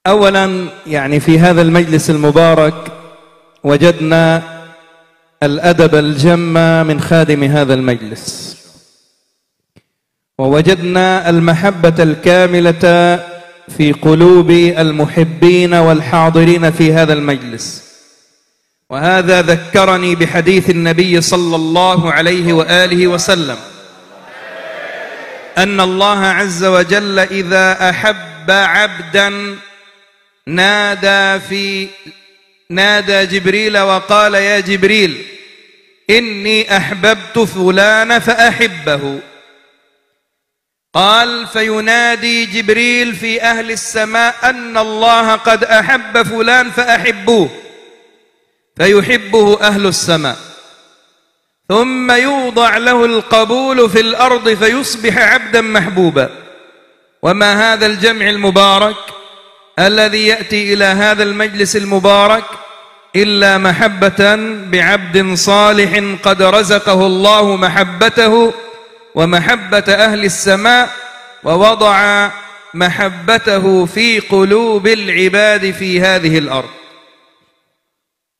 أولا يعني في هذا المجلس المبارك وجدنا الأدب الجم من خادم هذا المجلس، ووجدنا المحبة الكاملة في قلوب المحبين والحاضرين في هذا المجلس. وهذا ذكرني بحديث النبي صلى الله عليه وآله وسلم أن الله عز وجل إذا أحب عبدا نادى جبريل وقال يا جبريل إني أحببت فلان فأحبه. قال فينادي جبريل في أهل السماء أن الله قد أحب فلان فأحبوه، فيحبه أهل السماء، ثم يوضع له القبول في الأرض فيصبح عبدا محبوبا. وما هذا الجمع المبارك الذي يأتي إلى هذا المجلس المبارك إلا محبة بعبد صالح قد رزقه الله محبته ومحبة أهل السماء، ووضع محبته في قلوب العباد في هذه الأرض.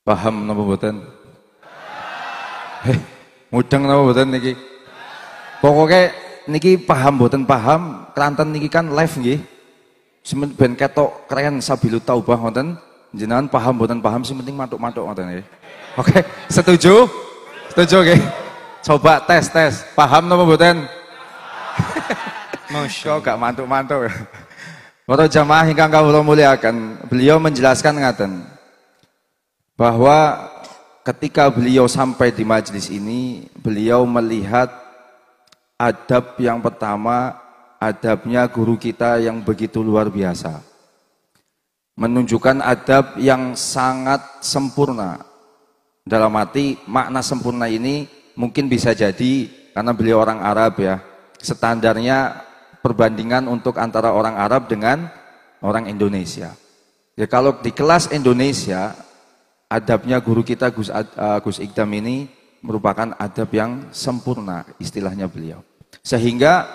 Paham napa mboten? Mudeng napa mboten niki? Pokoke niki paham mboten paham, kelanten niki kan live nggih. Semen ben ketok keren sabilu taubah ngoten. Jenengan paham mboten paham sing penting matuk-matuk ngoten nggih. Oke, setuju? Setuju nggih? Coba tes. Paham napa mboten? Masya Allah, gak mantuk-mantuk. Para jamaah ingkang kawula muliakan, beliau menjelaskan ngaten bahwa ketika beliau sampai di majelis ini, beliau melihat adab yang pertama, adabnya guru kita yang begitu luar biasa, menunjukkan adab yang sangat sempurna. Dalam arti makna sempurna ini mungkin bisa jadi karena beliau orang Arab ya, standarnya perbandingan untuk antara orang Arab dengan orang Indonesia. Ya kalau di kelas Indonesia, adabnya guru kita Gus Ikdam ini merupakan adab yang sempurna, istilahnya beliau. Sehingga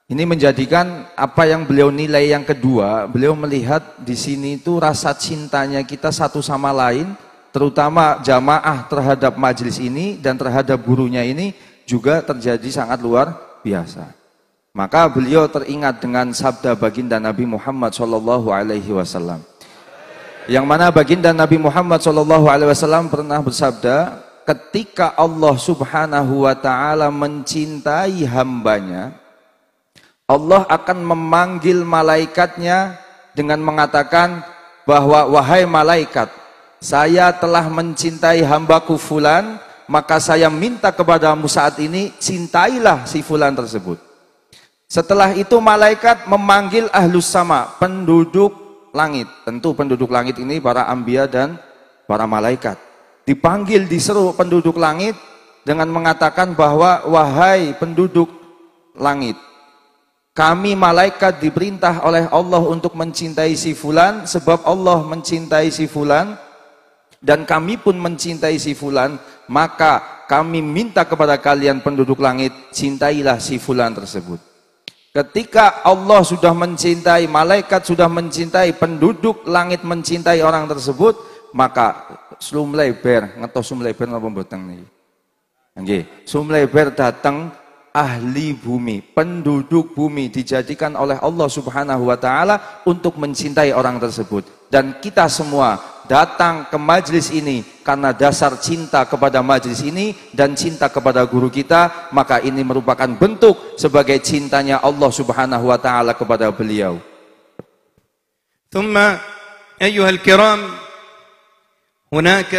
ini menjadikan apa yang beliau nilai yang kedua, beliau melihat di sini itu rasa cintanya kita satu sama lain, terutama jamaah terhadap majelis ini dan terhadap gurunya ini juga terjadi sangat luar biasa. Maka beliau teringat dengan sabda baginda Nabi Muhammad SAW. Yang mana baginda Nabi Muhammad SAW pernah bersabda, ketika Allah Subhanahu wa Ta'ala mencintai hambanya, Allah akan memanggil malaikatnya dengan mengatakan bahwa wahai malaikat, saya telah mencintai hambaku fulan, maka saya minta kepadamu saat ini cintailah si fulan tersebut. Setelah itu malaikat memanggil ahlus sama, penduduk langit. Tentu penduduk langit ini para anbiya dan para malaikat. Dipanggil, diseru penduduk langit dengan mengatakan bahwa wahai penduduk langit, kami malaikat diperintah oleh Allah untuk mencintai si fulan, sebab Allah mencintai si fulan dan kami pun mencintai si fulan, maka kami minta kepada kalian penduduk langit, cintailah si fulan tersebut. Ketika Allah sudah mencintai, malaikat sudah mencintai, penduduk langit mencintai orang tersebut, maka sumleber, ngetos sumleber napa mboten niki? Nggih, sumleber datang ahli bumi, penduduk bumi dijadikan oleh Allah Subhanahu wa Ta'ala untuk mencintai orang tersebut. Dan kita semua datang ke majelis ini karena dasar cinta kepada majelis ini dan cinta kepada guru kita, maka ini merupakan bentuk sebagai cintanya Allah Subhanahu wa Ta'ala kepada beliau. ثم أيها الكرام هناك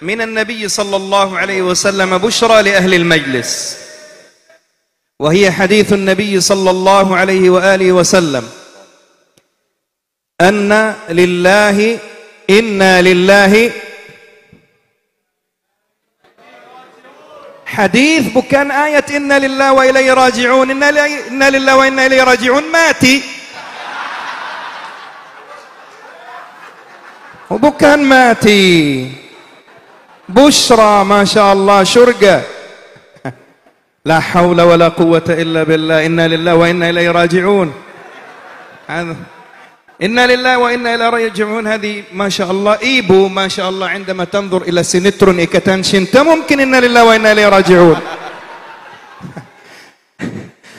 من النبي صلى الله عليه وسلم بشرى لأهل المجلس، وهي حديث النبي صلى الله عليه وآله وسلم أن لله إنا لله حديث bukan ayat inna lillahi wa ilaihi raji'un, inna lillahi wa inna ilaihi raji'un mati, bukan mati, bushra masyaallah syurga. La haula wa la quwwata illa billah, inna lillahi wa inna ilaihi raji'un. إنا لله وإنا إلى راجعون. هذه ما شاء الله إيبو ما شاء الله عندما تنظر إلى سينترون إكتان شنتا ممكن إنا لله وإنا إليه راجعون.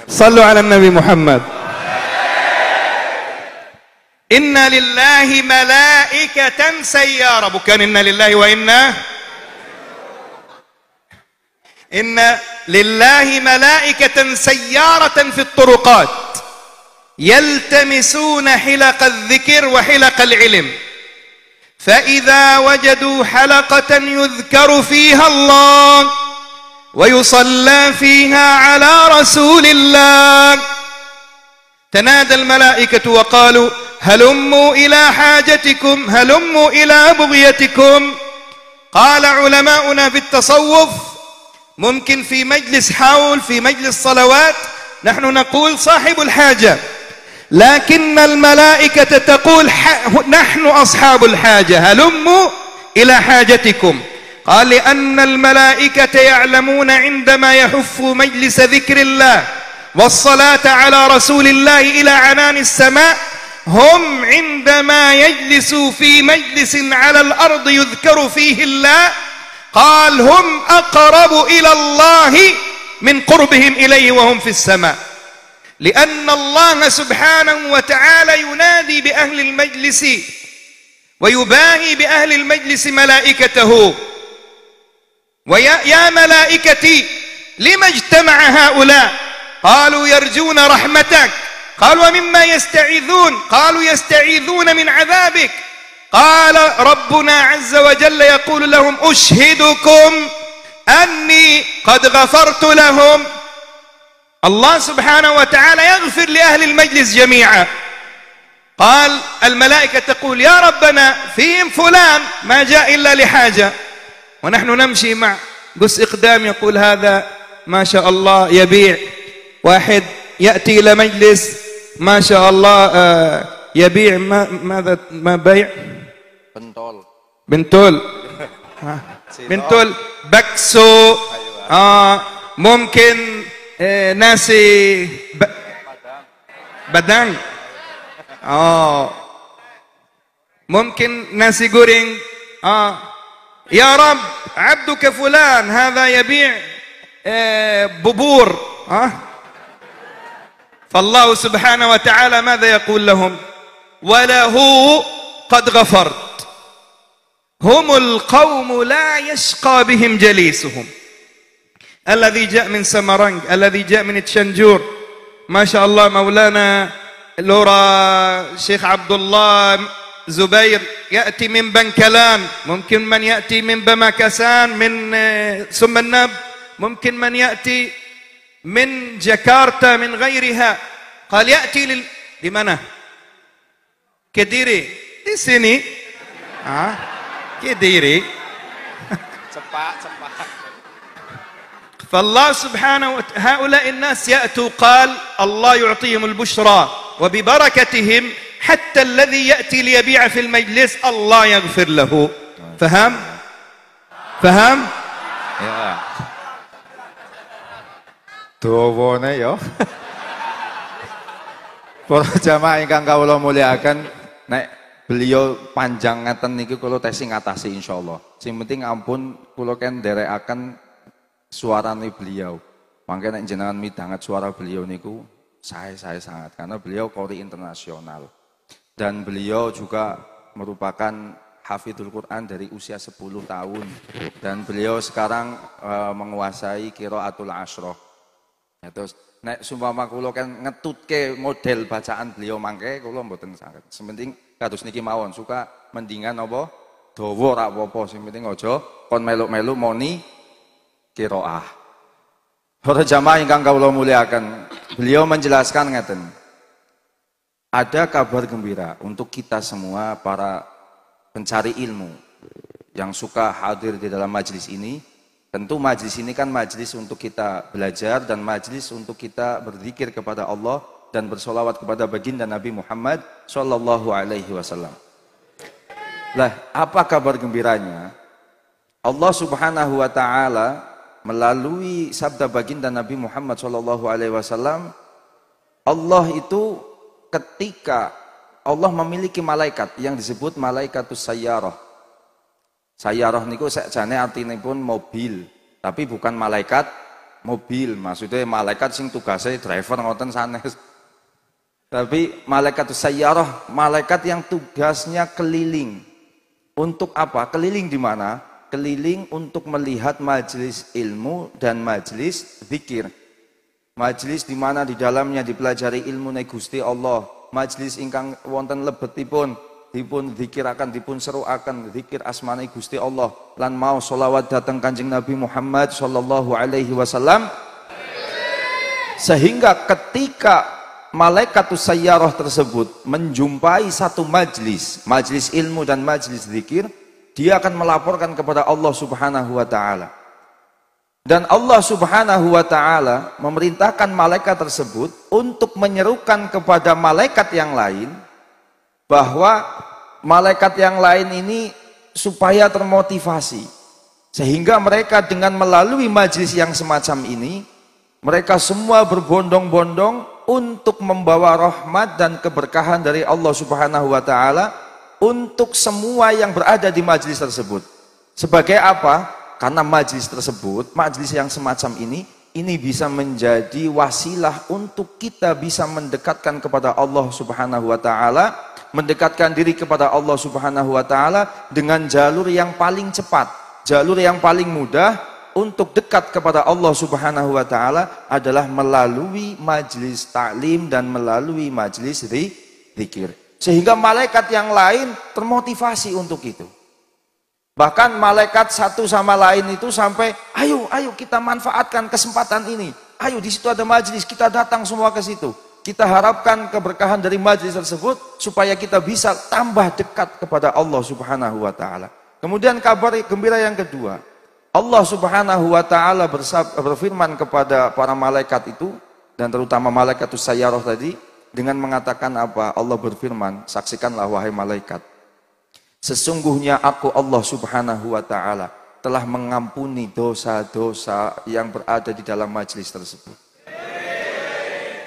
صلوا على النبي محمد. إنا لله ملائكة سيارة bukan إنا لله وإنا إن لله ملائكة سيارة في الطرقات يلتمسون حلق الذكر وحلق العلم فإذا وجدوا حلقة يذكر فيها الله ويصلى فيها على رسول الله تنادى الملائكة وقالوا هلموا إلى حاجتكم هلموا إلى بغيتكم. قال علماؤنا في التصوف ممكن في مجلس حول في مجلس صلوات نحن نقول صاحب الحاجة لكن الملائكة تقول نحن أصحاب الحاجة هلموا إلى حاجتكم. قال لأن الملائكة يعلمون عندما يحفوا مجلس ذكر الله والصلاة على رسول الله إلى عنان السماء هم عندما يجلسوا في مجلس على الأرض يذكر فيه الله قال هم أقرب إلى الله من قربهم إليه وهم في السماء لأن الله سبحانه وتعالى ينادي بأهل المجلس ويباهي بأهل المجلس ملائكته ويا ملائكتي لما اجتمع هؤلاء قالوا يرجون رحمتك قال ومما يستعيذون قالوا يستعيذون من عذابك قال ربنا عز وجل يقول لهم أشهدكم أني قد غفرت لهم. الله سبحانه وتعالى يغفر لأهل المجلس جميعا. قال الملائكة تقول يا ربنا فيهم فلان ما جاء إلا لحاجة ونحن نمشي مع قس إقدام يقول هذا ما شاء الله يبيع واحد يأتي إلى مجلس ما شاء الله يبيع ماذا ما بيع بنتول بنتول بكسو ممكن ناسي بدang ممكن ناسي جورينج يا رب عبدك فلان هذا يبيع ببور فالله سبحانه وتعالى ماذا يقول لهم وله قد غفرت هم القوم لا يشقى بهم جليسهم الذي جاء من سمرنج الذي جاء من تشنجور ما شاء الله مولانا لورا شيخ عبد الله زبير يأتي من بنكلان ممكن من يأتي من بمكسان من سمناب ممكن من يأتي من جاكرتا من غيرها قال يأتي لمنى كديري di sini كديري فالله سبحانه وتعالى هؤلاء الناس يأتوا قال الله يعطيهم البشرى وببركتهم حتى الذي يأتي ليبيع في المجلس الله يغفر له. فهم؟ فهم؟ Ya. Dawane ya. Para jamaah ingkang kawula mulyakaken, nek beliau panjang ngeten niki kula tesih ngatasi insyaallah. Sing penting ampun kula ken nderekaken suarane beliau. Mangke nek jenengan midanget suara beliau niku saya sangat karena beliau qori internasional. Dan beliau juga merupakan hafidhul Quran dari usia 10 tahun dan beliau sekarang menguasai qiraatul asyrah. Ya, terus nek sumpama kula kan ngetutke model bacaan beliau mangke kula mboten saged. Sementing kados niki mawon suka mendingan apa dawa ra apa-apa sing penting aja kon meluk-meluk moni qiraah. Para jamaah ingkang kawula mulyakaken, beliau menjelaskan ngeten. Ada kabar gembira untuk kita semua para pencari ilmu yang suka hadir di dalam majlis ini. Tentu majlis ini kan majlis untuk kita belajar dan majlis untuk kita berzikir kepada Allah dan bersolawat kepada baginda Nabi Muhammad Sallallahu Alaihi Wasallam. Lah, apa kabar gembiranya? Allah Subhanahu Wa Taala melalui sabda baginda Nabi Muhammad Sallallahu Alaihi Wasallam, Allah itu ketika Allah memiliki malaikat yang disebut malaikatus sayyarah. Sayyarah niku sakjane artinipun mobil, tapi bukan malaikat mobil, maksudnya malaikat sing tugasnya driver ngoten sanes. Tapi malaikatus sayyarah, malaikat yang tugasnya keliling. Untuk apa? Keliling di mana? Keliling untuk melihat majelis ilmu dan majelis zikir. Majelis di mana di dalamnya dipelajari ilmu Gusti Allah. Majelis ingkang wonten lebetipun dipun zikiraken, dipun seruaken zikir asmane Gusti Allah lan mau sholawat datang Kanjeng Nabi Muhammad sallallahu alaihi wasallam. Sehingga ketika malaikatus sayyarah tersebut menjumpai satu majelis ilmu dan majelis zikir, dia akan melaporkan kepada Allah Subhanahu wa taala. Dan Allah Subhanahu wa taala memerintahkan malaikat tersebut untuk menyerukan kepada malaikat yang lain bahwa malaikat yang lain ini supaya termotivasi, sehingga mereka dengan melalui majelis yang semacam ini mereka semua berbondong-bondong untuk membawa rahmat dan keberkahan dari Allah Subhanahu wa taala untuk semua yang berada di majelis tersebut. Sebagai apa? Karena majelis tersebut, majelis yang semacam ini bisa menjadi wasilah untuk kita bisa mendekatkan kepada Allah Subhanahu wa taala, mendekatkan diri kepada Allah Subhanahu wa taala dengan jalur yang paling cepat, jalur yang paling mudah untuk dekat kepada Allah Subhanahu wa taala adalah melalui majelis taklim dan melalui majelis zikir. Sehingga malaikat yang lain termotivasi untuk itu. Bahkan malaikat satu sama lain itu sampai, ayo kita manfaatkan kesempatan ini. Ayo di situ ada majelis, kita datang semua ke situ. Kita harapkan keberkahan dari majelis tersebut supaya kita bisa tambah dekat kepada Allah Subhanahu wa taala. Kemudian kabar gembira yang kedua, Allah Subhanahu wa taala berfirman kepada para malaikat itu dan terutama malaikatus sayyarah tadi dengan mengatakan apa? Allah berfirman, saksikanlah wahai malaikat, sesungguhnya aku Allah Subhanahu wa taala telah mengampuni dosa-dosa yang berada di dalam majelis tersebut.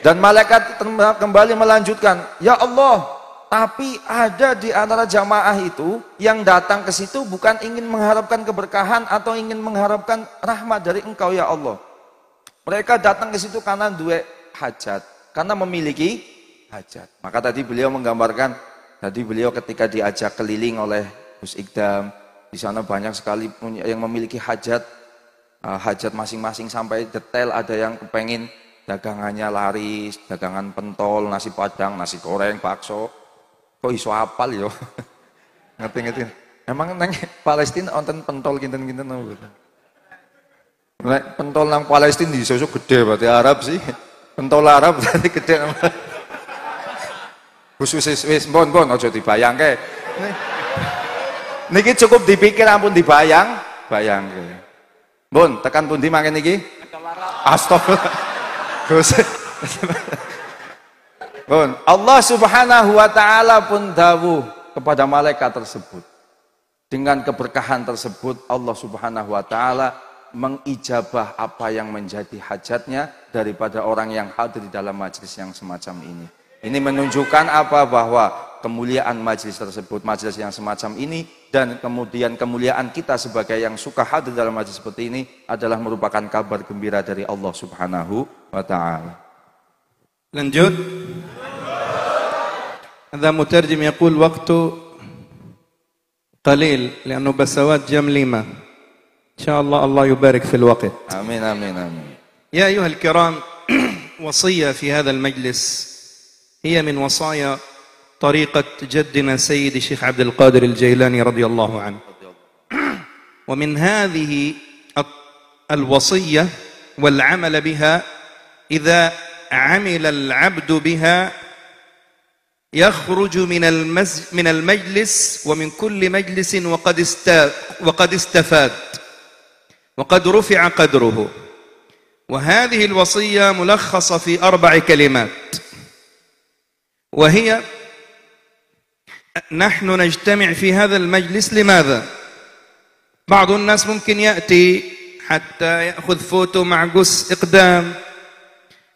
Dan malaikat kembali melanjutkan, ya Allah, tapi ada di antara jamaah itu yang datang ke situ bukan ingin mengharapkan keberkahan atau ingin mengharapkan rahmat dari Engkau ya Allah. Mereka datang ke situ karena duwe hajat, karena memiliki hajat. Maka tadi beliau menggambarkan, tadi beliau ketika diajak keliling oleh Gus Ikdam, di sana banyak sekali yang memiliki hajat, hajat masing-masing sampai detail. Ada yang kepengen dagangannya laris, dagangan pentol, nasi padang, nasi goreng, bakso. Kok iso apal yo? Ngerti. Emang nang Palestina wonten pentol kinten-kinten apa? Nek pentol nang Palestina iso gede berarti Arab sih. Pentol Arab berarti gede. Khusus wis bon aja dibayangke. Niki cukup dipikir ampun bayangke. Bon, tekan pundi mangke niki? Astagfirullah. Bon, Allah Subhanahu wa taala pun dawuh kepada malaikat tersebut. Dengan keberkahan tersebut Allah Subhanahu wa taala mengijabah apa yang menjadi hajatnya daripada orang yang hadir di dalam majelis yang semacam ini. Ini menunjukkan apa? Bahwa kemuliaan majelis tersebut, majelis yang semacam ini, dan kemudian kemuliaan kita sebagai yang suka hadir dalam majelis seperti ini adalah merupakan kabar gembira dari Allah Subhanahu wa taala. Lanjut. هذا مترجم يقول وقت قليل لأنه بسوات جم لما إن شاء الله الله يبارك في الوقت. آمين آمين آمين. يا أيها الكرام، وصية في هذا المجلس هي من وصايا طريقة جدنا سيد الشيخ عبد القادر الجيلاني رضي الله عنه. ومن هذه الوصية والعمل بها، إذا عمل العبد بها يخرج من المجلس ومن كل مجلس وقد استفاد وقد رفع قدره. وهذه الوصية ملخصة في 4 كلمات، وهي: نحن نجتمع في هذا المجلس لماذا؟ بعض الناس ممكن يأتي حتى يأخذ فوتو مع قس إقدام،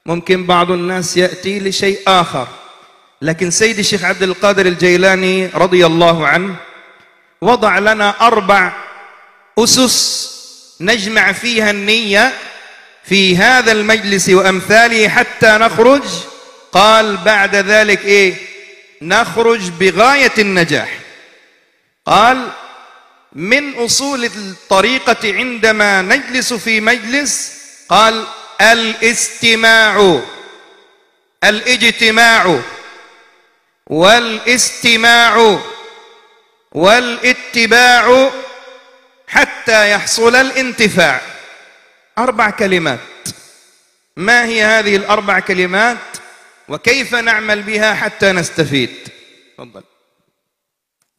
ممكن بعض الناس يأتي لشيء آخر، لكن سيد الشيخ عبد القادر الجيلاني رضي الله عنه وضع لنا 4 أسس نجمع فيها النية في هذا المجلس وأمثاله حتى نخرج. قال بعد ذلك إيه؟ نخرج بغاية النجاح. قال من أصول الطريقة عندما نجلس في مجلس، قال الاستماع، الاجتماع والاستماع والاتباع حتى يحصل الانتفاع. 4 كلمات. ما هي هذه ال4 كلمات وكيف نعمل بها حتى نستفيد؟ تفضل.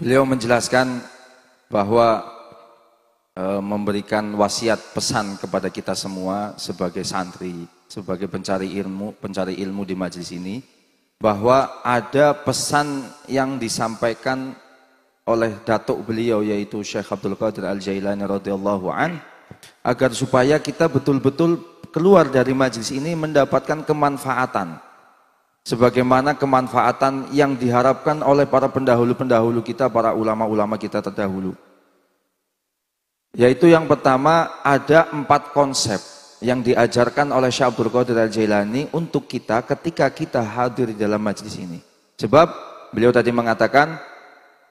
Beliau menjelaskan bahwa memberikan wasiat pesan kepada kita semua sebagai santri, sebagai pencari ilmu di majelis ini, bahwa ada pesan yang disampaikan oleh datuk beliau yaitu Syekh Abdul Qadir Al-Jailani radhiyallahu an, agar supaya kita betul-betul keluar dari majelis ini mendapatkan kemanfaatan sebagaimana kemanfaatan yang diharapkan oleh para pendahulu-pendahulu kita, para ulama-ulama kita terdahulu. Yaitu yang pertama, ada 4 konsep yang diajarkan oleh Syekh Abdul Qadir Al-Jailani untuk kita ketika kita hadir di dalam majelis ini. Sebab beliau tadi mengatakan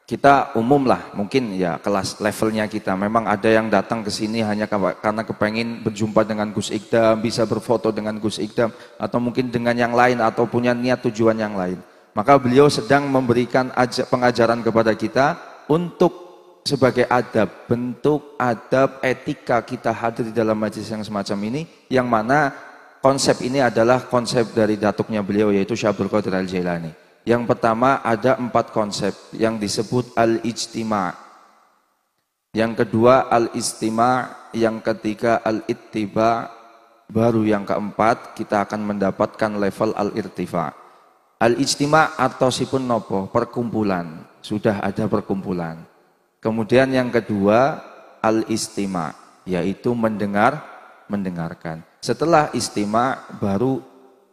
kita umum lah, mungkin ya kelas levelnya kita. Memang ada yang datang ke sini hanya karena kepengen berjumpa dengan Gus Ikdam, bisa berfoto dengan Gus Ikdam, atau mungkin dengan yang lain, atau punya niat tujuan yang lain. Maka beliau sedang memberikan pengajaran kepada kita untuk sebagai adab, bentuk adab etika kita hadir di dalam majelis yang semacam ini, yang mana konsep ini adalah konsep dari datuknya beliau yaitu Syekh Abdul Qadir Al-Jailani. Yang pertama ada 4 konsep yang disebut al-ijtima'. Yang kedua al-istima', yang ketiga al-ittiba', baru yang keempat kita akan mendapatkan level al-irtifa'. Al-ijtima' atau sipun nopo, perkumpulan, sudah ada perkumpulan. Kemudian yang kedua al-istima', yaitu mendengarkan. Setelah istima' baru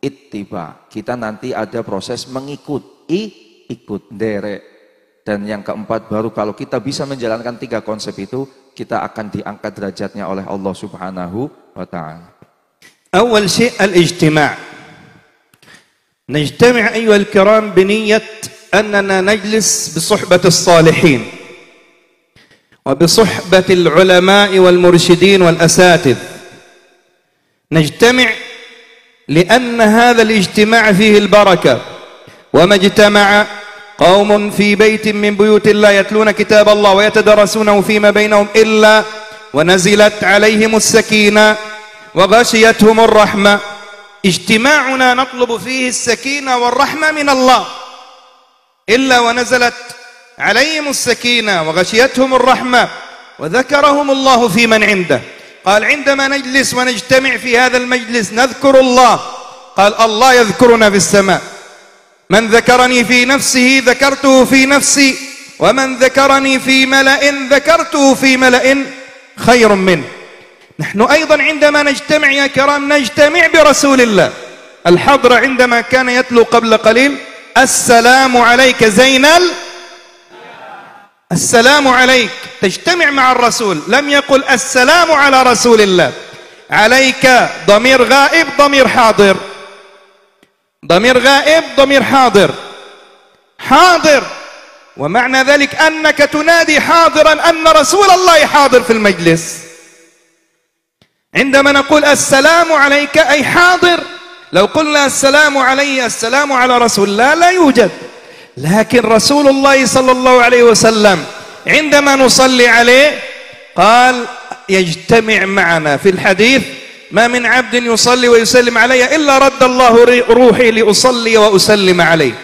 ittiba, kita nanti ada proses mengikut, ikut, derek. Dan yang keempat baru kalau kita bisa menjalankan 3 konsep itu, kita akan diangkat derajatnya oleh Allah Subhanahu wa ta'ala. أول شيء الاجتماع. نجتمع أيها الكرام بنية أننا نجلس بصحبة الصالحين وبصحبة العلماء والمرشدين والأساتذ. نجتمع لأن هذا الاجتماع فيه البركة. وما اجتمع قوم في بيت من بيوت الله يتلون كتاب الله ويتدارسونه فيما بينهم إلا ونزلت عليهم السكينة وغشيتهم الرحمة. اجتماعنا نطلب فيه السكينة والرحمة من الله، إلا ونزلت عليهم السكينة وغشيتهم الرحمة وذكرهم الله في من عنده. قال عندما نجلس ونجتمع في هذا المجلس نذكر الله، قال الله يذكرنا في السماء. من ذكرني في نفسه ذكرته في نفسي، ومن ذكرني في ملأ ذكرته في ملأ خير منه. نحن أيضا عندما نجتمع يا كرام نجتمع برسول الله. الحضر عندما كان يتلو قبل قليل السلام عليك زينل، السلام عليك، تجتمع مع الرسول، لم يقل السلام على رسول الله. عليك ضمير غائب ضمير حاضر، ضمير غائب ضمير حاضر، حاضر، ومعنى ذلك أنك تنادي حاضرا أن رسول الله حاضر في المجلس. عندما نقول السلام عليك أي حاضر. لو قلنا السلام علي السلام على رسول الله لا يوجد. لكن رسول الله صلى الله عليه وسلم عندما نصلي عليه قال يجتمع معنا في الحديث ما من عبد يصلي ويسلم علي إلا رد الله روحي لأصلي وأسلم عليه.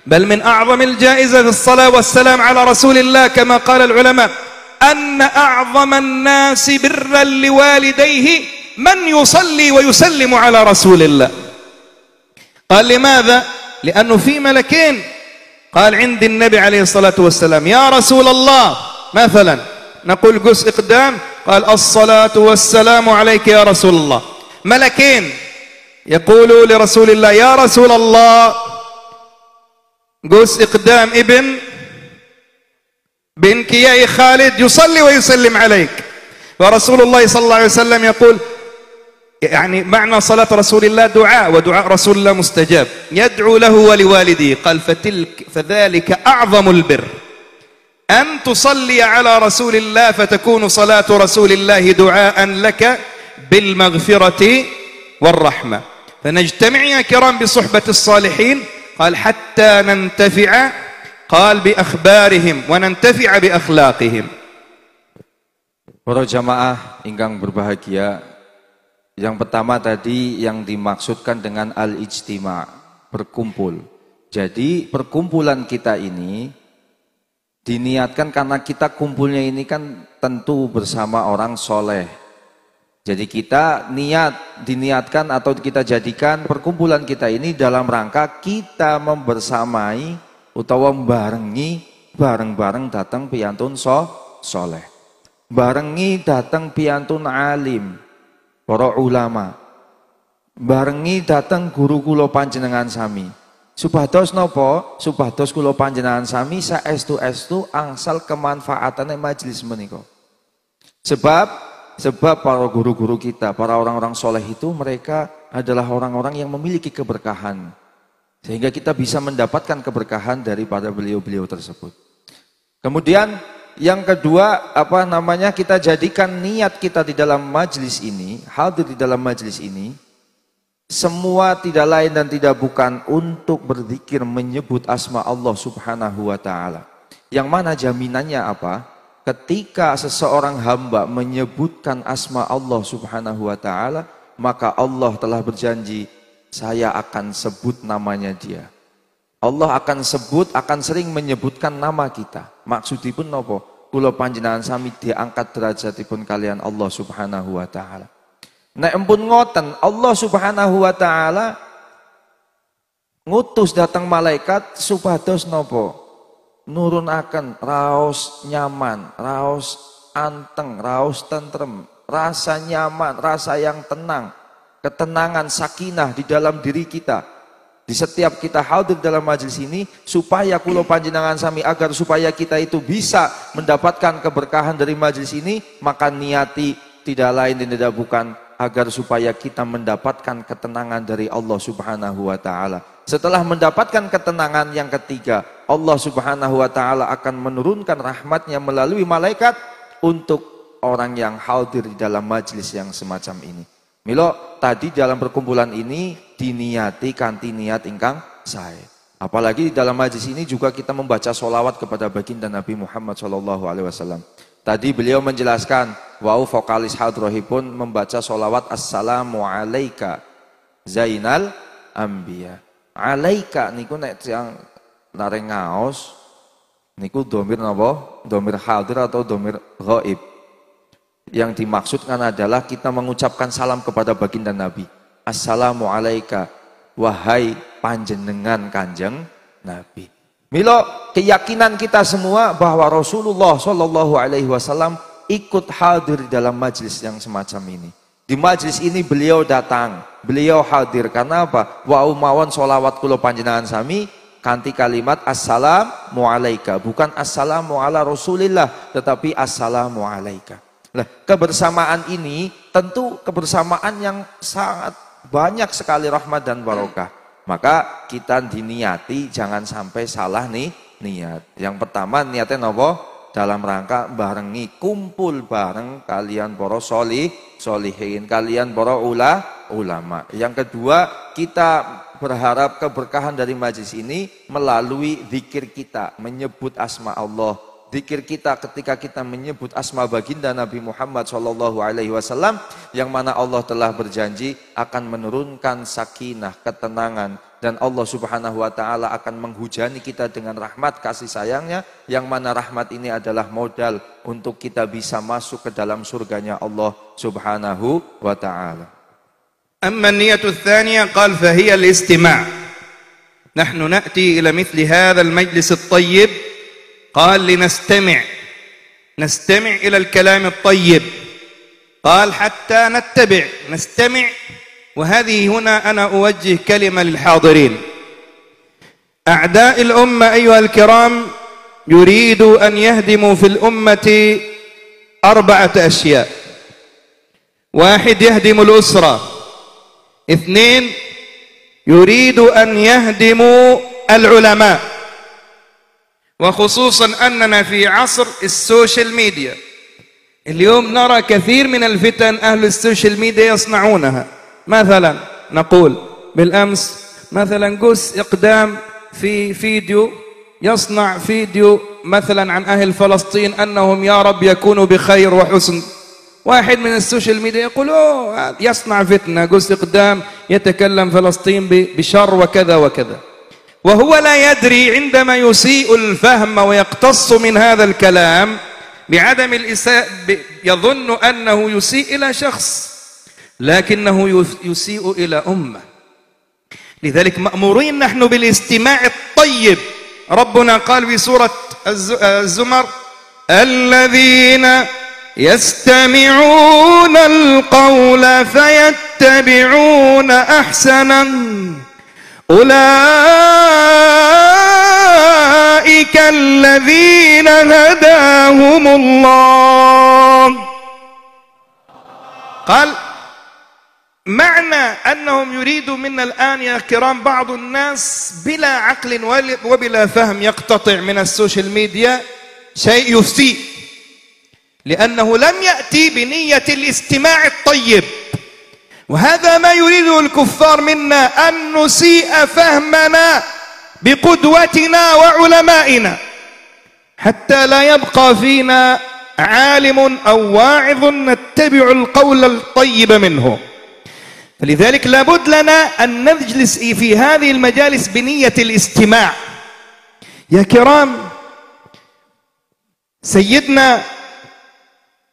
بل من أعظم الجائزة في الصلاة والسلام على رسول الله كما قال العلماء أن أعظم الناس برا لوالديه من يصلي ويسلم على رسول الله. قال لماذا؟ لأنه في ملكين. قال عند النبي عليه الصلاة والسلام يا رسول الله، مثلا نقول قس إقدام، قال الصلاة والسلام عليك يا رسول الله. ملكين يقولوا لرسول الله يا رسول الله قوس إقدام ابن بن كياي خالد يصلي ويسلم عليك، ورسول الله صلى الله عليه وسلم يقول يعني معنى صلاة رسول الله دعاء، ودعاء رسول الله مستجاب، يدعو له ولوالديه. قال فذلك أعظم البر أن تصلي على رسول الله فتكون صلاة رسول الله دعاء لك بالمغفرة والرحمة. فنجتمع يا كرام بصحبة الصالحين، قال حتى ننتفع قال بأخبارهم وننتفع بأخلاقهم. Para jamaah ingkang berbahagia, yang pertama tadi yang dimaksudkan dengan al-ijtima', berkumpul. Jadi perkumpulan kita ini diniatkan karena kita kumpulnya ini kan tentu bersama orang soleh. Jadi kita diniatkan atau kita jadikan perkumpulan kita ini dalam rangka kita membersamai utawa barengi bareng-bareng datang piantun soleh. Barengi datang piantun alim, para ulama. Barengi datang guru kula panjenengan sami. Supados napa? Supados kula panjenengan sami saestu-estu angsal kemanfaatane majelis menika. Sebab para guru-guru kita, para orang-orang soleh itu mereka adalah orang-orang yang memiliki keberkahan. Sehingga kita bisa mendapatkan keberkahan daripada beliau-beliau tersebut. Kemudian yang kedua, kita jadikan niat kita di dalam majelis ini, hadir di dalam majelis ini, semua tidak lain dan tidak bukan untuk berzikir menyebut asma Allah Subhanahu wa ta'ala. Yang mana jaminannya apa? Ketika seseorang hamba menyebutkan asma Allah Subhanahu wa ta'ala, maka Allah telah berjanji, saya akan sebut namanya dia. Allah akan sering menyebutkan nama kita. Maksudipun napa? Kula panjenengan sami diangkat derajatipun kalian Allah Subhanahu wa ta'ala. Nek empun ngoten, Allah Subhanahu wa ta'ala ngutus datang malaikat supados napa? Nurunaken raos nyaman, raos anteng, raos tentrem, rasa nyaman, rasa yang tenang, ketenangan, sakinah di dalam diri kita. Di setiap kita hadir dalam majelis ini, supaya kula panjenengan sami agar supaya kita itu bisa mendapatkan keberkahan dari majelis ini, maka niati tidak lain dan tidak bukan agar supaya kita mendapatkan ketenangan dari Allah Subhanahu wa ta'ala. Setelah mendapatkan ketenangan yang ketiga, Allah Subhanahu wa ta'ala akan menurunkan rahmatnya melalui malaikat untuk orang yang hadir di dalam majelis yang semacam ini. Milo tadi dalam perkumpulan ini diniati kanthi niat ingkang sae. Apalagi di dalam majelis ini juga kita membaca sholawat kepada baginda Nabi Muhammad SAW. Tadi beliau menjelaskan, vokalis hadrohipun membaca sholawat assalamu alaika zainal anbiya. Alaika niku nek yang lareng ngaos niku domir napa? Domir hadir atau domir ghaib. Yang dimaksudkan adalah kita mengucapkan salam kepada baginda Nabi. Assalamu alaika, wahai panjenengan kanjeng Nabi. Milo keyakinan kita semua bahwa Rasulullah Shallallahu Alaihi Wasallam ikut hadir di dalam majelis yang semacam ini. Di majelis ini beliau datang, beliau hadir karena apa? Wa umawan sholawat kulo panjenengan sami kanti kalimat assalamu alaika, bukan assalamu ala Rasulillah, tetapi assalamu alaika. Nah, kebersamaan ini tentu kebersamaan yang sangat banyak sekali rahmat dan barokah. Maka kita diniati jangan sampai salah nih niat. Yang pertama niatnya apa? Dalam rangka barengi kumpul bareng kalian para solihin, kalian para ulama. Yang kedua, kita berharap keberkahan dari majlis ini melalui zikir kita, menyebut asma Allah. Zikir kita ketika kita menyebut asma baginda Nabi Muhammad SAW, yang mana Allah telah berjanji akan menurunkan sakinah, ketenangan, dan Allah Subhanahu wa ta'ala akan menghujani kita dengan rahmat kasih sayangnya, yang mana rahmat ini adalah modal untuk kita bisa masuk ke dalam surganya Allah Subhanahu wa ta'ala. Amma niyatu tsaniyah qal fahiya al-istima'. Nahnu na'ti ila mithli hadha al-majlis at-tayyib قال لنستمع إلى الكلام الطيب. قال حتى نستمع. وهذه هنا أنا أوجه كلمة للحاضرين. أعداء الأمة أيها الكرام يريدوا أن يهدموا في الأمة 4 أشياء. 1 يهدم الأسرة. 2 يريد أن يهدموا العلماء، وخصوصا أننا في عصر السوشيال ميديا. اليوم نرى كثير من الفتن أهل السوشيال ميديا يصنعونها. مثلا نقول بالأمس مثلا قس إقدام في فيديو، يصنع فيديو مثلا عن أهل فلسطين أنهم يا رب يكونوا بخير وحسن. واحد من السوشيال ميديا يقول أوه يصنع فتنة، قس إقدام يتكلم فلسطين بشر وكذا وكذا، وهو لا يدري عندما يسيء الفهم ويقتص من هذا الكلام بعدم الإساءة، يظن أنه يسيء إلى شخص لكنه يسيء إلى أمة. لذلك مأمورين نحن بالاستماع الطيب. ربنا قال في سورة الزمر: الذين يستمعون القول فيتبعون أحسنه أولئك الذين هداهم الله. قال معنى أنهم يريدوا منا الآن يا كرام بعض الناس بلا عقل وبلا فهم يقتطع من السوشيال ميديا شيء يسيء، لأنه لم يأتي بنية الاستماع الطيب. وهذا ما يريده الكفار منا، أن نسيء فهمنا بقدوتنا وعلمائنا حتى لا يبقى فينا عالم أو واعظ نتبع القول الطيب منه. فلذلك لابد لنا أن نجلس في هذه المجالس بنية الاستماع. يا كرام، سيدنا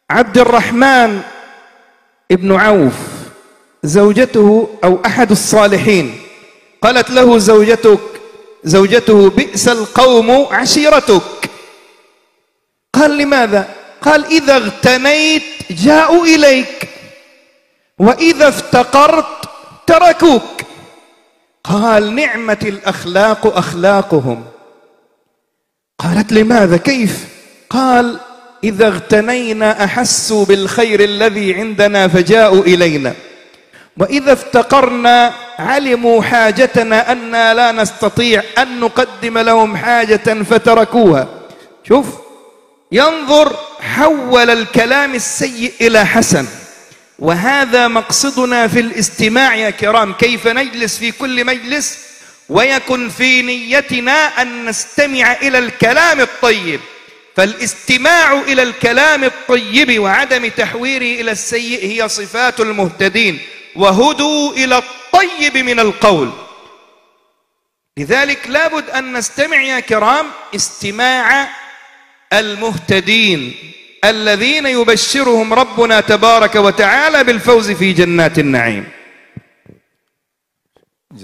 عبد الرحمن ابن عوف زوجته أو أحد الصالحين قالت له زوجته بئس القوم عشيرتك. قال لماذا؟ قال إذا اغتنيت جاءوا إليك وإذا افتقرت تركوك. قال نعمة الأخلاق أخلاقهم. قالت لماذا؟ كيف؟ قال إذا اغتنينا أحسوا بالخير الذي عندنا فجاءوا إلينا، وإذا افتقرنا علموا حاجتنا أننا لا نستطيع أن نقدم لهم حاجة فتركوها. شوف، ينظر، حول الكلام السيء إلى حسن. وهذا مقصدنا في الاستماع يا كرام، كيف نجلس في كل مجلس ويكن في نيتنا أن نستمع إلى الكلام الطيب. فالاستماع إلى الكلام الطيب وعدم تحويره إلى السيء هي صفات المهتدين، وهدوا إلى الطيب من القول. لذلك لابد أن نستمع يا كرام استماع المهتدين الذين يبشرهم ربنا تبارك وتعالى بالفوز في جنات النعيم. إن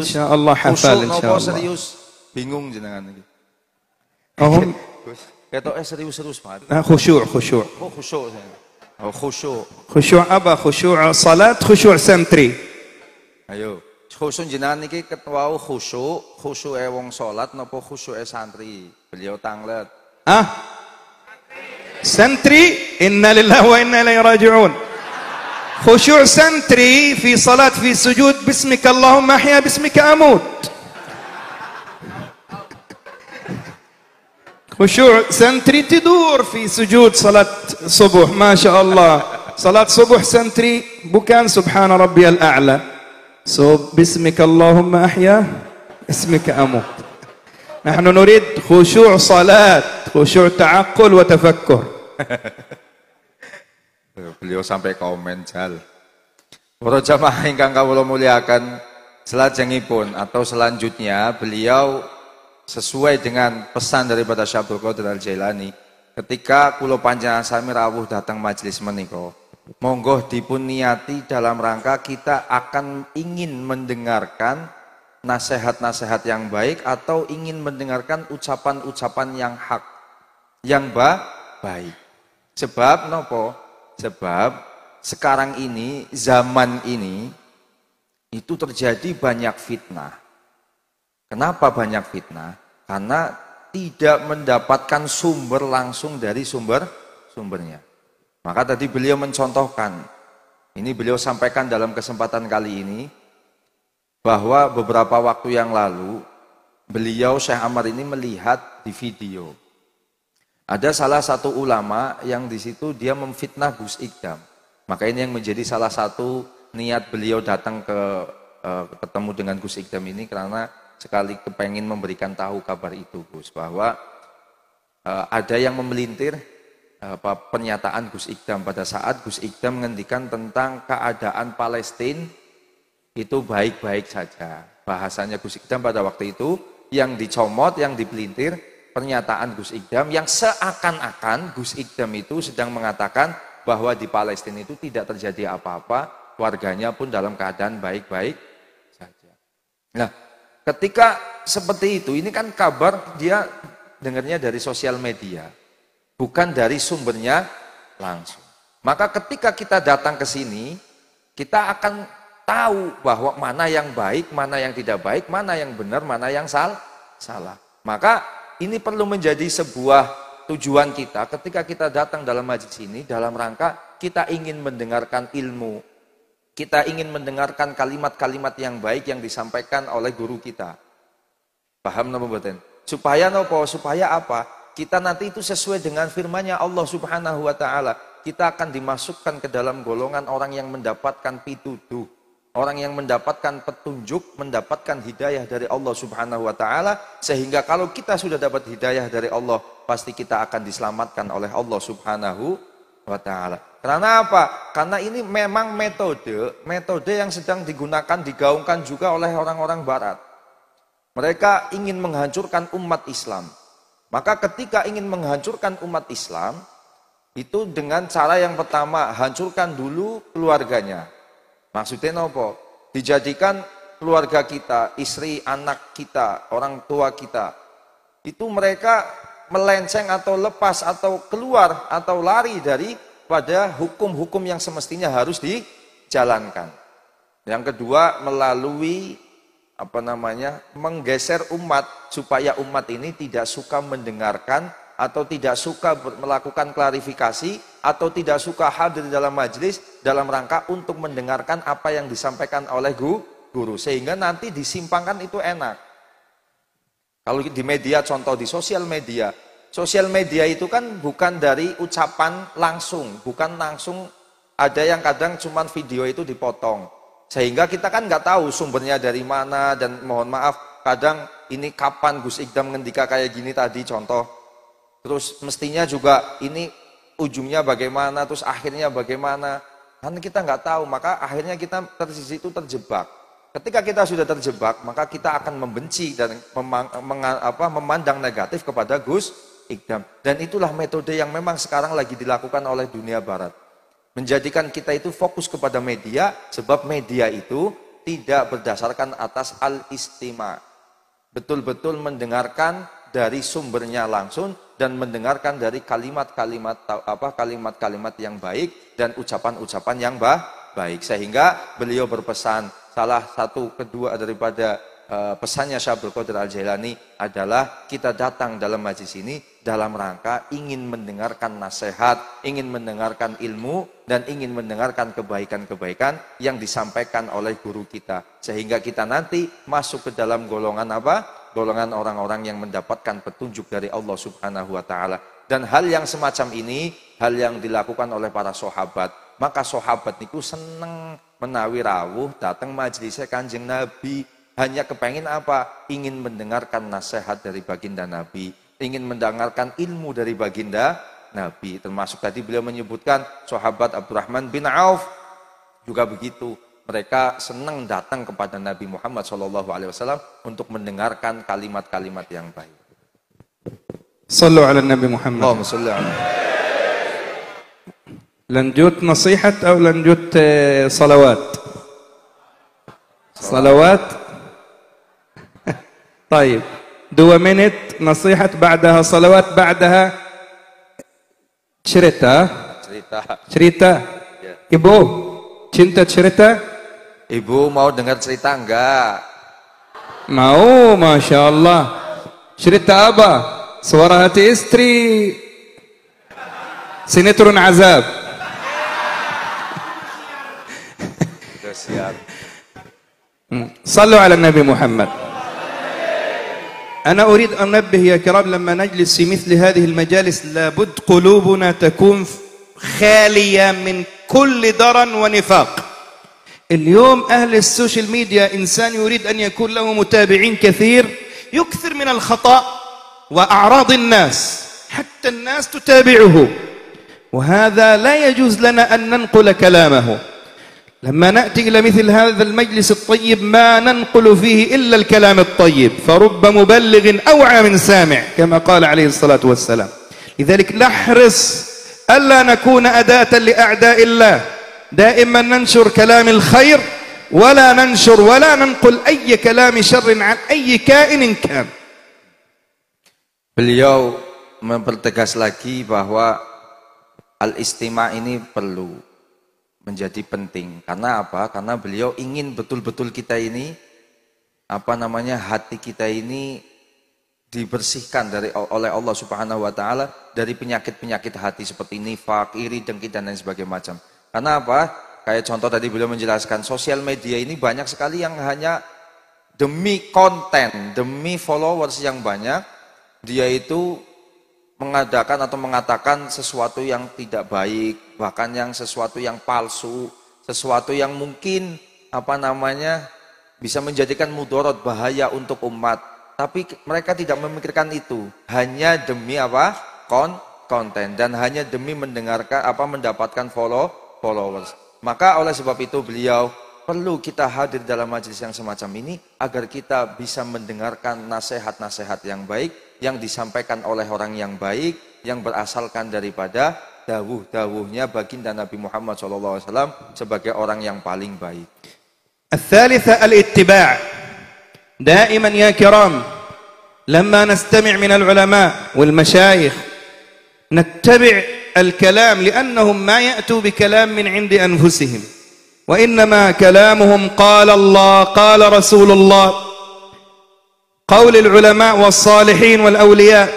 شاء الله حفال إن شاء الله. Bingung jenengan iki. أهم Ketoke serius-serius banget. خشوع خشوع Oh khusyuk. Oh khusyuk. خشوع أبا خشوع صلاة خشوع سنتري. Ayo, khusyuk jenengan iki wau khusyuke wong salat napa khusyuke santri? Beliau tanglet. سنتري إنا لله وإنا إليه راجعون. خشوع سنتري في صلاة في سجود باسمك اللهم أحيا باسمك أموت. خشوع سنتري تدور في سجود صلاة صبح، ما شاء الله، صلاة صبح سنتري بكان سبحان ربي الأعلى، باسمك اللهم أحيا اسمك أموت. نحن نريد خشوع صلاة، خشوع تعقل وتفكر. Beliau sampai komen jal. Para jamaah ingkang kawula muliakan, selajengipun atau selanjutnya beliau sesuai dengan pesan daripada Syekh Abdul Qadir Al-Jailani, ketika kula panjenengan sami rawuh datang majelis menika, monggo dipun niati dalam rangka kita akan ingin mendengarkan nasihat-nasihat yang baik atau ingin mendengarkan ucapan-ucapan yang hak, yang baik. Sebab nopo? Sebab sekarang ini, zaman ini itu terjadi banyak fitnah. Kenapa banyak fitnah? Karena tidak mendapatkan sumber langsung dari sumbernya. Maka tadi beliau mencontohkan, ini beliau sampaikan dalam kesempatan kali ini, bahwa beberapa waktu yang lalu, beliau Syekh Ammar ini melihat di video. Ada salah satu ulama yang di situ dia memfitnah Gus Ikdam. Maka ini yang menjadi salah satu niat beliau datang ketemu dengan Gus Ikdam ini, karena sekali kepengin memberikan tahu kabar itu Gus, bahwa ada yang memelintir pernyataan Gus Ikdam pada saat Gus Ikdam menghentikan tentang keadaan Palestina itu baik-baik saja. Bahasanya Gus Ikdam pada waktu itu yang dicomot, yang dipelintir pernyataan Gus Ikdam yang seakan-akan Gus Ikdam itu sedang mengatakan bahwa di Palestina itu tidak terjadi apa-apa, warganya pun dalam keadaan baik-baik saja. Nah, ketika seperti itu, ini kan kabar dia dengarnya dari sosial media, bukan dari sumbernya langsung. Maka ketika kita datang ke sini, kita akan tahu bahwa mana yang baik, mana yang tidak baik, mana yang benar, mana yang salah. Maka ini perlu menjadi sebuah tujuan kita ketika kita datang dalam majelis ini, dalam rangka kita ingin mendengarkan ilmu, kita ingin mendengarkan kalimat-kalimat yang baik yang disampaikan oleh guru kita. Paham napa mboten? Supaya napa? Supaya apa? Kita nanti itu sesuai dengan firman-Nya Allah Subhanahu wa taala. Kita akan dimasukkan ke dalam golongan orang yang mendapatkan pituduh, orang yang mendapatkan petunjuk, mendapatkan hidayah dari Allah Subhanahu wa taala, sehingga kalau kita sudah dapat hidayah dari Allah, pasti kita akan diselamatkan oleh Allah Subhanahu wa taala. Karena apa? Karena ini memang metode yang sedang digunakan, digaungkan juga oleh orang-orang barat. Mereka ingin menghancurkan umat Islam. Maka ketika ingin menghancurkan umat Islam, itu dengan cara yang pertama, hancurkan dulu keluarganya. Maksudnya apa? Dijadikan keluarga kita, istri, anak kita, orang tua kita, itu mereka melenceng atau lepas atau keluar atau lari dari pada hukum-hukum yang semestinya harus dijalankan. Yang kedua, melalui menggeser umat supaya umat ini tidak suka mendengarkan atau tidak suka melakukan klarifikasi atau tidak suka hadir dalam majelis dalam rangka untuk mendengarkan apa yang disampaikan oleh guru, sehingga nanti disimpangkan itu enak. Kalau di media, contoh di sosial media itu kan bukan dari ucapan langsung, bukan langsung, ada yang kadang cuman video itu dipotong, sehingga kita kan nggak tahu sumbernya dari mana, dan mohon maaf kadang ini kapan Gus Ikdam ngendika kayak gini tadi contoh, terus mestinya juga ini ujungnya bagaimana, terus akhirnya bagaimana, kan kita nggak tahu, maka akhirnya kita itu terjebak. Ketika kita sudah terjebak, maka kita akan membenci dan memandang negatif kepada Gus Ikdam. Dan itulah metode yang memang sekarang lagi dilakukan oleh dunia barat. Menjadikan kita itu fokus kepada media, sebab media itu tidak berdasarkan atas al-istima. Betul-betul mendengarkan dari sumbernya langsung dan mendengarkan dari kalimat-kalimat yang baik dan ucapan-ucapan yang baik. Sehingga beliau berpesan, salah satu kedua daripada pesannya Syekh Abdul Qadir Al-Jailani adalah kita datang dalam majlis ini dalam rangka ingin mendengarkan nasihat, ingin mendengarkan ilmu, dan ingin mendengarkan kebaikan-kebaikan yang disampaikan oleh guru kita. Sehingga kita nanti masuk ke dalam golongan apa? Golongan orang-orang yang mendapatkan petunjuk dari Allah Subhanahu wa taala. Dan hal yang semacam ini, hal yang dilakukan oleh para sahabat. Maka sahabat niku seneng menawi rawuh datang majelisnya Kanjeng Nabi. Hanya kepengin apa? Ingin mendengarkan nasihat dari baginda Nabi, ingin mendengarkan ilmu dari baginda Nabi. Termasuk tadi beliau menyebutkan sahabat Abdurrahman bin Auf juga begitu. Mereka senang datang kepada Nabi Muhammad SAW untuk mendengarkan kalimat-kalimat yang baik. Sallu ala Nabi Muhammad. Allahumma salli ala. Lanjut nasihat atau lanjut salawat? Salawat. طيب 2 menit nasihat, بعدها صلوات, بعدها cerita. Ibu, cinta cerita? Ibu mau dengar cerita enggak? Mau, Masya Allah. Cerita apa? Suara hati istri. Sinetron azab. Sudah siap. صلوا على النبي محمد. أنا أريد أن أنبه يا كرام لما نجلس في مثل هذه المجالس لابد قلوبنا تكون خالية من كل درن ونفاق. اليوم أهل السوشيال ميديا إنسان يريد أن يكون له متابعين كثير يكثر من الخطأ وأعراض الناس حتى الناس تتابعه، وهذا لا يجوز لنا أن ننقل كلامه. لما نأتي إلى مثل هذا المجلس الطيب ما ننقل فيه إلا الكلام الطيب، فرب مبلغ أوعى من سامع كما قال عليه الصلاة والسلام. لذلك نحرص ألا نكون أداة لأعداء الله، دائما ننشر كلام الخير ولا ننشر ولا ننقل أي كلام شر عن أي كائن كان. Beliau mempertegas lagi bahwa al-istima' ini perlu menjadi penting. Karena apa? Karena beliau ingin betul-betul kita ini hati kita ini dibersihkan oleh Allah Subhanahu wa taala dari penyakit-penyakit hati seperti nifak, iri, dengki dan lain sebagainya macam. Karena apa? Kayak contoh tadi beliau menjelaskan sosial media ini banyak sekali yang hanya demi konten, demi followers yang banyak, dia itu mengadakan atau mengatakan sesuatu yang tidak baik, bahkan yang sesuatu yang palsu, sesuatu yang mungkin bisa menjadikan mudarat, bahaya untuk umat. Tapi mereka tidak memikirkan itu, hanya demi konten dan hanya demi mendapatkan followers. Maka oleh sebab itu beliau perlu kita hadir dalam majelis yang semacam ini agar kita bisa mendengarkan nasihat-nasihat yang baik yang disampaikan oleh orang yang baik yang berasalkan daripada dawuh-dawuhnya baginda Nabi Muhammad SAW sebagai orang yang paling baik. الثالثة الاتباع. دائما يا كرام لما نستمع من العلماء والمشايخ نتبع الكلام لأنهم ما يأتوا بكلام من عند أنفسهم وإنما كلامهم قال الله قال رسول الله قول العلماء والصالحين والأولياء.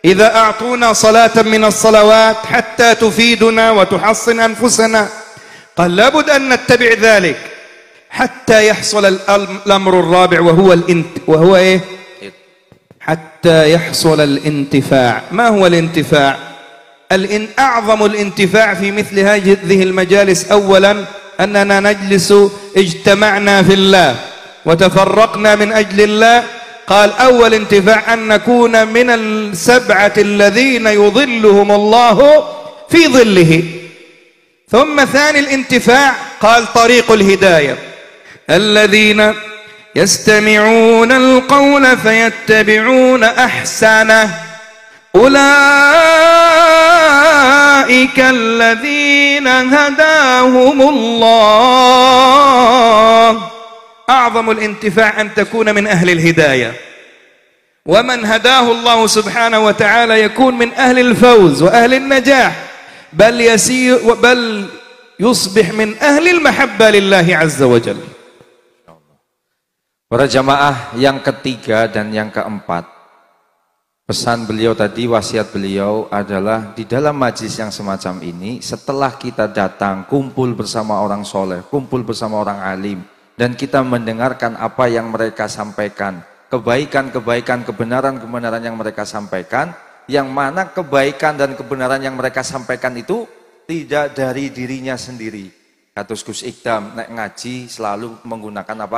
إذا أعطونا صلاة من الصلوات حتى تفيدنا وتحصن أنفسنا قال لابد أن نتبع ذلك حتى يحصل الأمر الرابع وهو إيه؟ حتى يحصل الانتفاع. ما هو الانتفاع؟ أعظم الانتفاع في مثل هذه المجالس أولا أننا نجلس اجتمعنا في الله وتفرقنا من أجل الله. قال أول انتفاع أن نكون من السبعة الذين يظلهم الله في ظله. ثم ثاني الانتفاع قال طريق الهداية الذين يستمعون القول فيتبعون أحسنه أولئك الذين هداهم الله. أعظم الانتفاع أن تكون من أهل الهداية، ومن هداه الله سبحانه وتعالى يكون من أهل الفوز وأهل النجاح بل يصبح من أهل المحبة لله عز وجل. Para jamaah yang ketiga dan yang keempat, pesan beliau tadi, wasiat beliau adalah di dalam majlis yang semacam ini, setelah kita datang kumpul bersama orang soleh, kumpul bersama orang alim, dan kita mendengarkan apa yang mereka sampaikan, kebaikan-kebaikan, kebenaran-kebenaran yang mereka sampaikan, yang mana kebaikan dan kebenaran yang mereka sampaikan itu tidak dari dirinya sendiri. Katus Gus Ikdam nek ngaji selalu menggunakan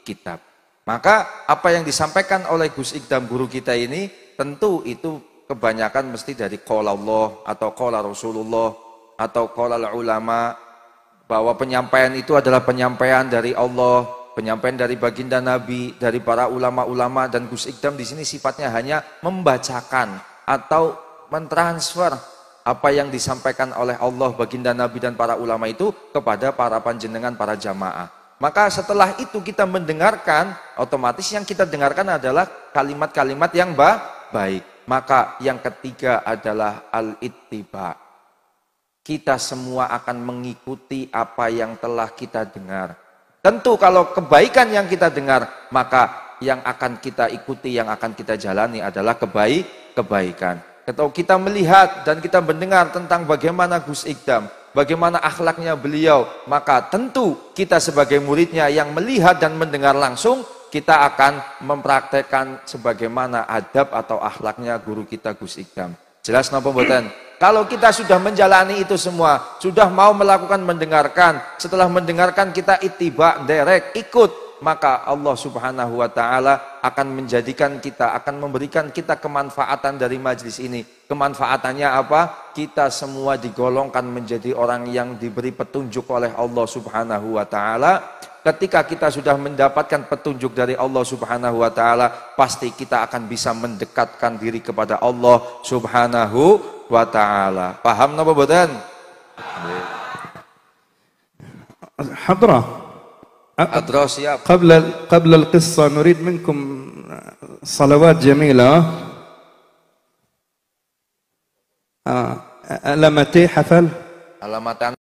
kitab. Maka apa yang disampaikan oleh Gus Ikdam guru kita ini tentu itu kebanyakan mesti dari qala Allah atau qala Rasulullah atau qala ulama, bahwa penyampaian itu adalah penyampaian dari Allah, penyampaian dari baginda Nabi, dari para ulama-ulama, dan Gus Ikdam di sini sifatnya hanya membacakan atau mentransfer apa yang disampaikan oleh Allah, baginda Nabi dan para ulama itu kepada para panjenengan, para jamaah. Maka setelah itu kita mendengarkan, otomatis yang kita dengarkan adalah kalimat-kalimat yang baik. Maka yang ketiga adalah al-ittiba. Kita semua akan mengikuti apa yang telah kita dengar. Tentu kalau kebaikan yang kita dengar, maka yang akan kita ikuti, yang akan kita jalani adalah kebaikan. Kalau kita melihat dan kita mendengar tentang bagaimana Gus Ikdam, bagaimana akhlaknya beliau, maka tentu kita sebagai muridnya yang melihat dan mendengar langsung, kita akan mempraktekkan sebagaimana adab atau akhlaknya guru kita Gus Ikdam. Jelas napa mboten? Kalau kita sudah menjalani itu semua, sudah mau melakukan mendengarkan, setelah mendengarkan kita ittiba, derek, ikut, maka Allah Subhanahu wa taala akan menjadikan kita, akan memberikan kita kemanfaatan dari majlis ini. Kemanfaatannya apa? Kita semua digolongkan menjadi orang yang diberi petunjuk oleh Allah Subhanahu wa taala. Ketika kita sudah mendapatkan petunjuk dari Allah Subhanahu wa taala, pasti kita akan bisa mendekatkan diri kepada Allah Subhanahu wa taala. Paham napa mboten? حضرة Adro siap. قبل القصة نريد منكم صلوات جميلة. لمتي حفل Alamatan